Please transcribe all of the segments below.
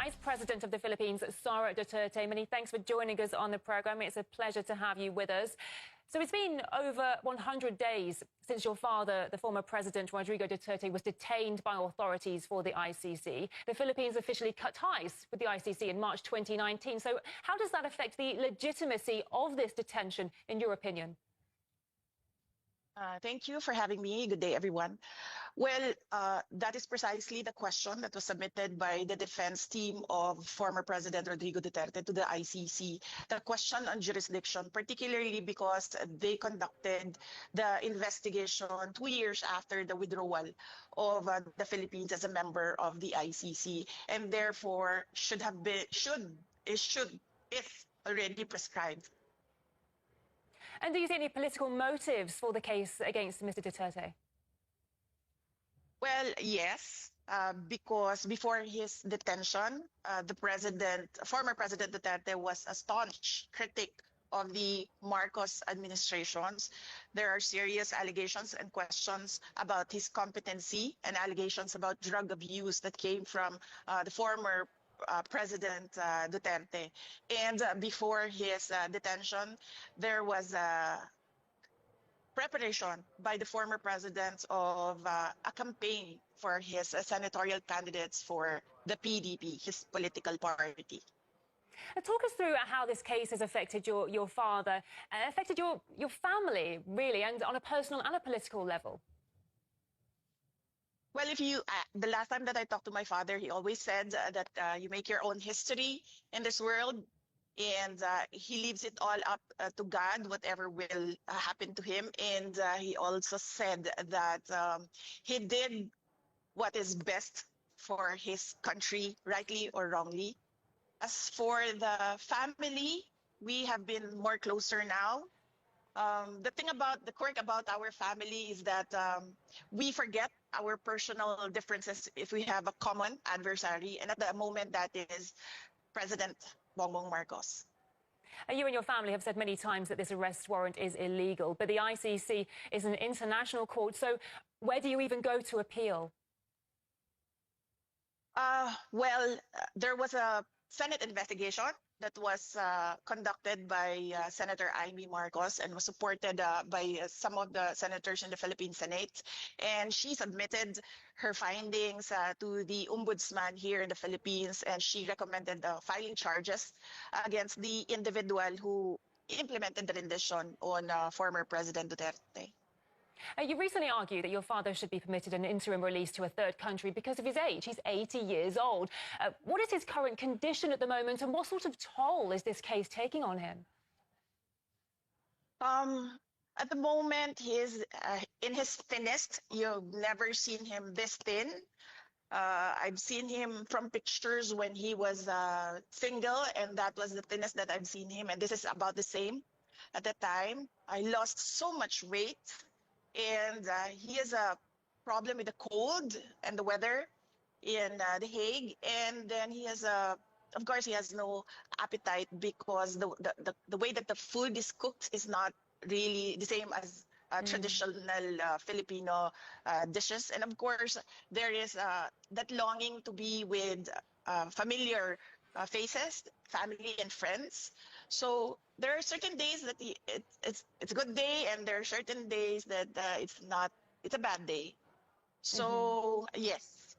Vice President of the Philippines, Sara Duterte. Many thanks for joining us on the program. It's a pleasure to have you with us. So it's been over 100 days since your father, the former President Rodrigo Duterte, was detained by authorities for the ICC. The Philippines officially cut ties with the ICC in March 2019. So how does that affect the legitimacy of this detention, in your opinion? Thank you for having me. Good day, everyone. Well, that is precisely the question that was submitted by the defense team of former President Rodrigo Duterte to the ICC. The question on jurisdiction, particularly because they conducted the investigation 2 years after the withdrawal of the Philippines as a member of the ICC, and therefore is already prescribed. And do you see any political motives for the case against Mr. Duterte? Well, yes, because before his detention, former President Duterte was a staunch critic of the Marcos administrations. There are serious allegations and questions about his competency and allegations about drug abuse that came from the former President Duterte. And before his detention, there was a preparation by the former president of a campaign for his senatorial candidates for the PDP, his political party. Talk us through how this case has affected your father, affected your family, really, and on a personal and a political level. Well, the last time that I talked to my father, he always said that you make your own history in this world, and he leaves it all up to God, whatever will happen to him. And he also said that he did what is best for his country, rightly or wrongly. As for the family, we have been more closer now. The quirk about our family is that we forget our personal differences if we have a common adversary, and at the moment that is President Bongbong Marcos. You and your family have said many times that this arrest warrant is illegal, but the ICC is an international court, so where do you even go to appeal? Well, there was a Senate investigation that was conducted by Senator Amy Marcos and was supported by some of the senators in the Philippine Senate. And she submitted her findings to the ombudsman here in the Philippines, and she recommended filing charges against the individual who implemented the rendition on former President Duterte. You recently argued that your father should be permitted an interim release to a third country because of his age. He's 80 years old. What is his current condition at the moment, and what sort of toll is this case taking on him? At the moment, he is in his thinnest. You've never seen him this thin. I've seen him from pictures when he was single, and that was the thinnest that I've seen him, and this is about the same at the time. I lost so much weight. And he has a problem with the cold and the weather in The Hague. And then he has of course, he has no appetite because the way that the food is cooked is not really the same as traditional Filipino dishes. And of course, there is that longing to be with familiar faces, family and friends. So there are certain days that it's a good day, and there are certain days that it's a bad day. So yes.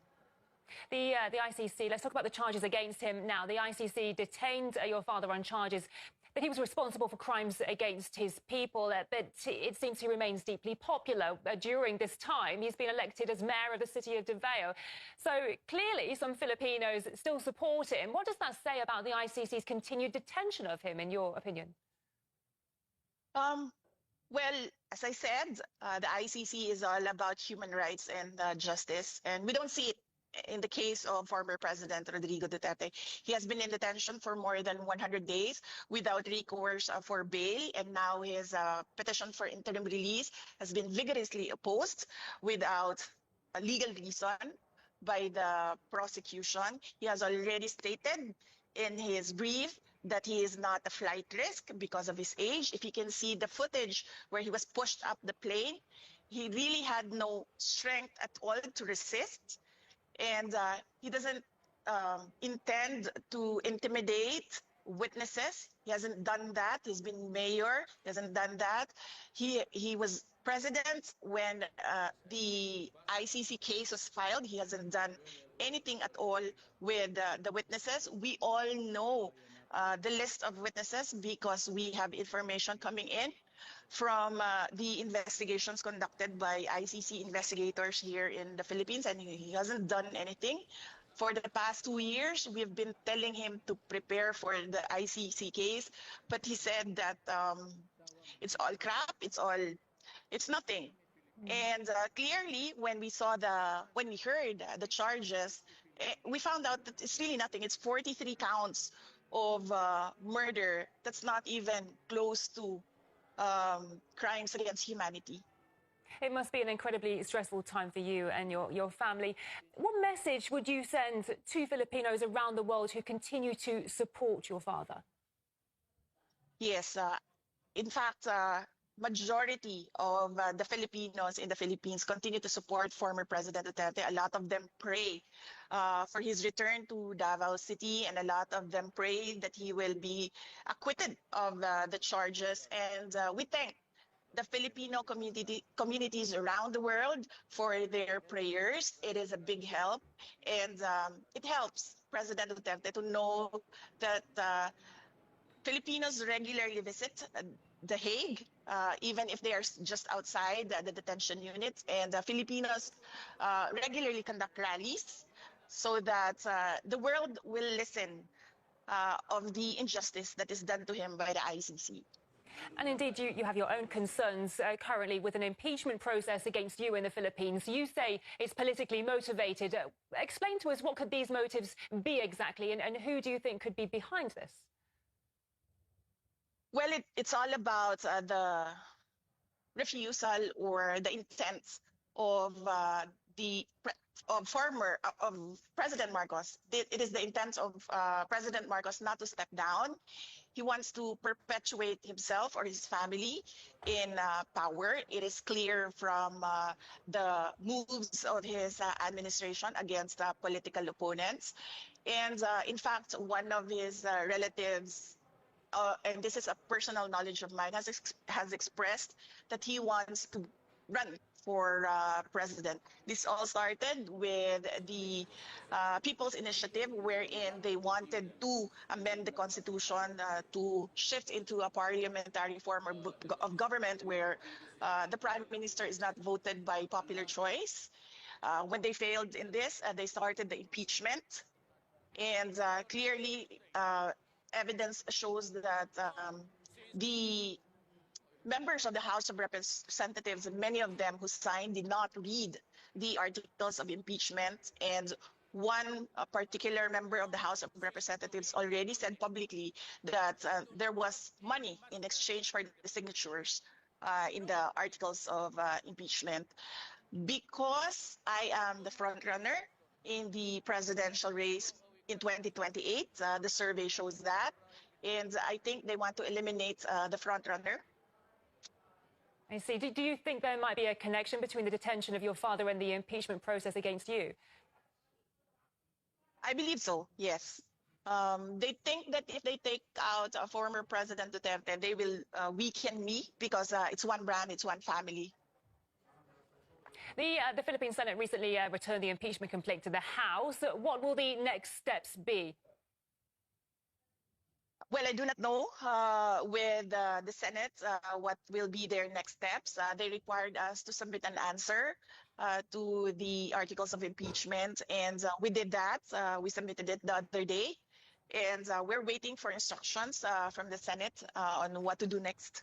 The ICC, let's talk about the charges against him now. The ICC detained your father on charges that he was responsible for crimes against his people, but it seems he remains deeply popular during this time. He's been elected as mayor of the city of Davao. So clearly some Filipinos still support him. What does that say about the ICC's continued detention of him, in your opinion? Well, as I said, the ICC is all about human rights and justice, and we don't see it in the case of former President Rodrigo Duterte. He has been in detention for more than 100 days without recourse for bail, and now his petition for interim release has been vigorously opposed without a legal reason by the prosecution. He has already stated in his brief that he is not a flight risk because of his age. If you can see the footage where he was pushed up the plane, he really had no strength at all to resist. And he doesn't intend to intimidate witnesses. He hasn't done that. He's been mayor. He hasn't done that. He was president when the ICC case was filed. He hasn't done anything at all with the witnesses. We all know the list of witnesses because we have information coming in from the investigations conducted by ICC investigators here in the Philippines, and he hasn't done anything. For the past 2 years, we've been telling him to prepare for the ICC case, but he said that it's all crap, it's nothing. And clearly, when we heard the charges, we found out that it's really nothing. It's 43 counts of murder. That's not even close to crimes against humanity. It must be an incredibly stressful time for you and your family. What message would you send to Filipinos around the world who continue to support your father? Yes, in fact, majority of the Filipinos in the Philippines continue to support former President Duterte. A lot of them pray for his return to Davao City, and a lot of them pray that he will be acquitted of the charges. And we thank the Filipino communities around the world for their prayers. It is a big help, and it helps President Duterte to know that Filipinos regularly visit The Hague, even if they are just outside the detention units, and Filipinos regularly conduct rallies so that the world will listen of the injustice that is done to him by the ICC. And indeed, you have your own concerns currently with an impeachment process against you in the Philippines. You say it's politically motivated. Explain to us what could these motives be exactly, and who do you think could be behind this? Well, it's all about the refusal or the intent of President Marcos. It is the intent of President Marcos not to step down. He wants to perpetuate himself or his family in power. It is clear from the moves of his administration against political opponents. And in fact, one of his relatives, and this is a personal knowledge of mine, has expressed that he wants to run for president. This all started with the People's Initiative, wherein they wanted to amend the Constitution to shift into a parliamentary form of government where the Prime Minister is not voted by popular choice. When they failed in this, they started the impeachment. And clearly, evidence shows that the members of the House of Representatives, many of them who signed, did not read the articles of impeachment. And one particular member of the House of Representatives already said publicly that there was money in exchange for the signatures in the articles of impeachment. Because I am the frontrunner in the presidential race in 2028, the survey shows that. And I think they want to eliminate the frontrunner. I see. Do you think there might be a connection between the detention of your father and the impeachment process against you? I believe so, yes. They think that if they take out former President Duterte, they will weaken me because it's one brand, it's one family. The Philippine Senate recently returned the impeachment complaint to the House. What will the next steps be? Well, I do not know with the Senate what will be their next steps. They required us to submit an answer to the articles of impeachment, and we did that. We submitted it the other day, and we're waiting for instructions from the Senate on what to do next.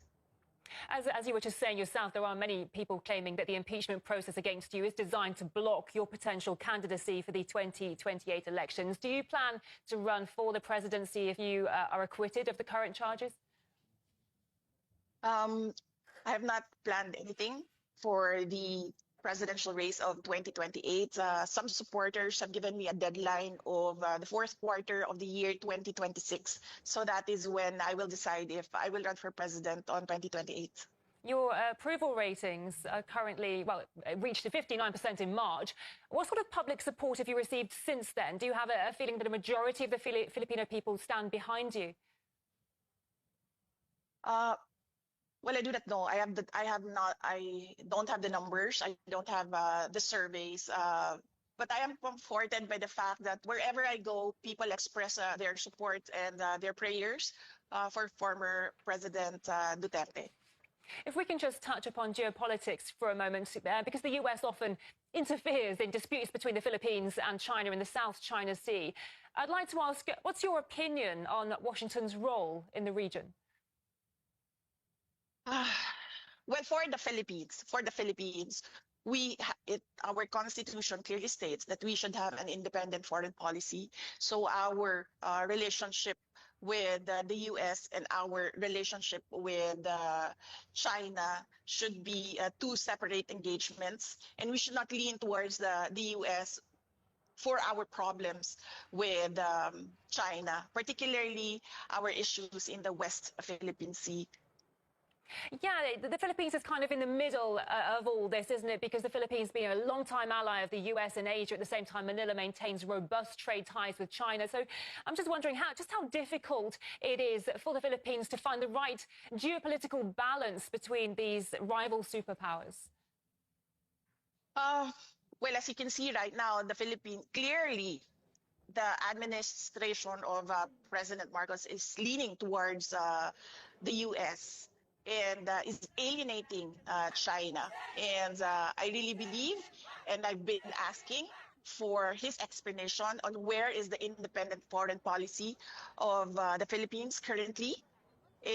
As you were just saying yourself, there are many people claiming that the impeachment process against you is designed to block your potential candidacy for the 2028 elections. Do you plan to run for the presidency if you are acquitted of the current charges? I have not planned anything for the presidential race of 2028. Some supporters have given me a deadline of the fourth quarter of the year 2026. So that is when I will decide if I will run for president on 2028. Your approval ratings are currently, well, reached 59% in March. What sort of public support have you received since then? Do you have a feeling that a majority of the Filipino people stand behind you? Well, I do not know. I don't have the numbers. I don't have the surveys. But I am comforted by the fact that wherever I go, people express their support and their prayers for former President Duterte. If we can just touch upon geopolitics for a moment, because the US often interferes in disputes between the Philippines and China in the South China Sea, I'd like to ask, what's your opinion on Washington's role in the region? Well, for the Philippines, our constitution clearly states that we should have an independent foreign policy. So our relationship with the US and our relationship with China should be two separate engagements, and we should not lean towards the US for our problems with China, particularly our issues in the West Philippine Sea. Yeah, the Philippines is kind of in the middle of all this, isn't it? Because the Philippines being a long-time ally of the US and Asia, at the same time, Manila maintains robust trade ties with China. So I'm just wondering how difficult it is for the Philippines to find the right geopolitical balance between these rival superpowers. Well, as you can see right now, the Philippines, clearly the administration of President Marcos is leaning towards the US. And is alienating China. And I really believe, and I've been asking for his explanation on where is the independent foreign policy of the Philippines currently.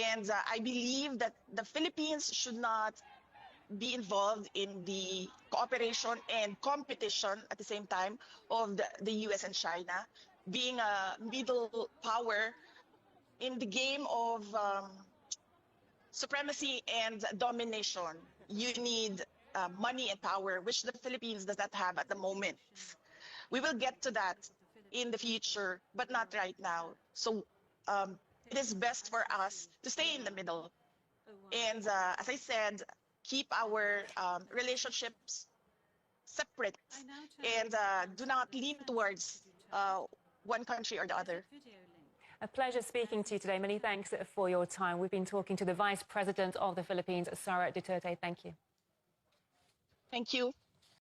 And I believe that the Philippines should not be involved in the cooperation and competition at the same time of the US and China, being a middle power in the game of supremacy and domination. You need money and power, which the Philippines does not have at the moment. We will get to that in the future, but not right now. So it is best for us to stay in the middle. And as I said, keep our relationships separate and do not lean towards one country or the other. A pleasure speaking to you today. Many thanks for your time. We've been talking to the Vice President of the Philippines, Sara Duterte. Thank you. Thank you.